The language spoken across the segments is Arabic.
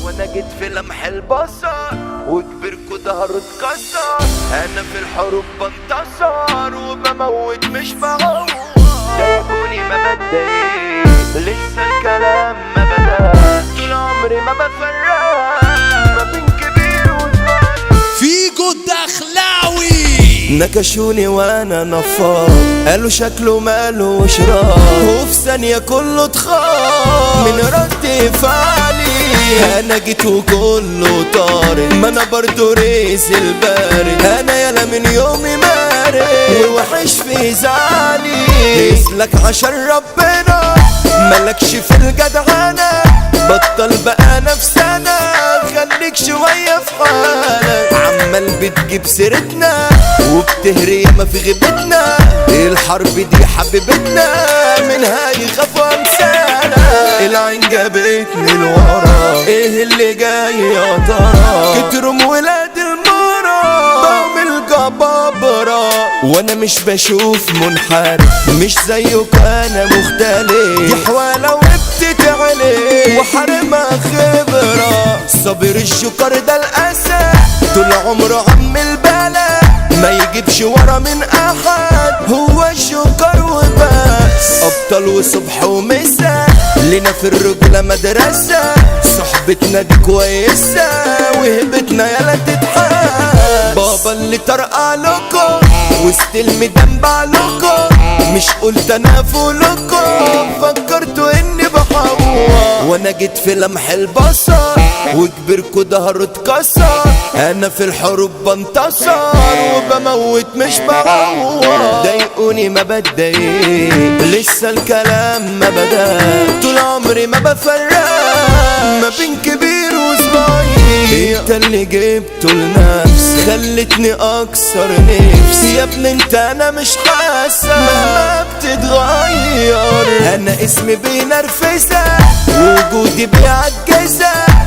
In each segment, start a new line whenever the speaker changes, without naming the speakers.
وانا جيت في لمح البصر وكبركوا ظهره اتكسر. انا في الحروب بنتصر وبموت مش بعوض. ضايقوني ما بتضايق لسه الكلام ما بدأ. طول عمري ما بفرق ما بين كبير وصغير.
فيجو الدخلاوي
نكشوني وانا نفار، قالوا شكله ماله وشرار، وفي ثانية كله اتخار من رد فعلي. انا جيت وكله طارق، ما انا برضو ريس البارد. انا يالا من يومي مارد ووحش في زعلي. اسلك عشان ربنا ملكش في الجدعنة، بطل بقى نفسنا خليك شوية في حالك. عمال بتجيب سيرتنا وبتهري ما في غيبتنا، الحرب دي حبيبتنا منها يخافوا امثالها. العين جابتني لورا، ايه اللي جاي يا ترى؟ كترم ولاد المرا بعمل جبابرة وانا مش بشوف منحرف، مش زيك انا مختلف. دي حوالة وبتتعلي وحرمها خبرة. صابر الشكر ده الاسد طول عمره عم البلا، ما يجيبش ورا من احد، هو الشكر وبس. ابطال وصبح ومساء لنا في الرجولة مدرسة، صحبتنا دي كويسة وهبتنا يالا تتحس. بابا اللي طرقع لكم وسط المدنبع لكم، مش قلت انا فولكم فكرتوا اني بحور. وانا جيت في لمح البصر وكبركوا ظهره اتكسر. انا في الحروب بنتصر وبموت مش بعور. ضايقوني ما بتضايق لسه الكلام ما بدأ. طول عمري ما بفرق ما بين كبير وصغير. انت اللي جبته لنفسي خلتني اكسر نفسي. يا ابني انت انا مش حاسه مهما بتتغير. انا اسمي بينرفزك وجودي بيعجزك،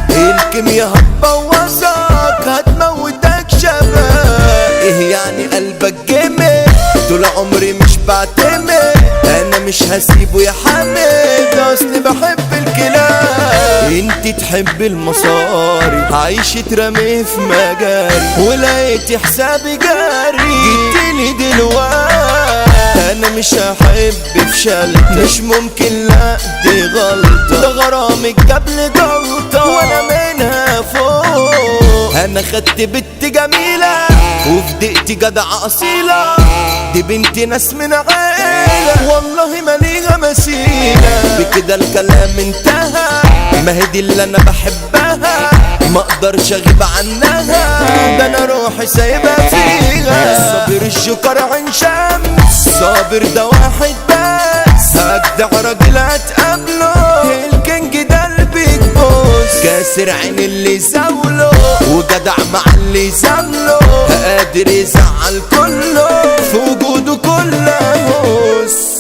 الكيميا هتبوظك هتموتك شباب. ايه يعني قلبك جمد طول عمري مش بعتمد. انا مش هسيبه يا حمد اصلي بحب الكلاب. انت تحب المصاري عايش ترمي في مجاري، ولقيت حسابي جاري جيتلي دلوقتي. انا مش هحب فشلت مش ممكن لا دي غلطة، ده غرامك جابلي جلطة وانا منها فوق. انا خدت بنت جميلة وفي دقتي جدعة اصيلة، دي بنت ناس من عيلة والله ما ليها مثيلة. بكده الكلام انتهى، ما هي دي اللي انا بحبها، ما اقدرش اغيب عنها، ده انا روحي سايبها فيها. صابر الشكر عين شمس، صابر ده واحد بس، اجدع راجل هتقابله، الكينج ده البيج بوس. كاسر عين اللي زاوله وجدع مع اللي زامله، قادر يزعل كله في وجوده كله هوس.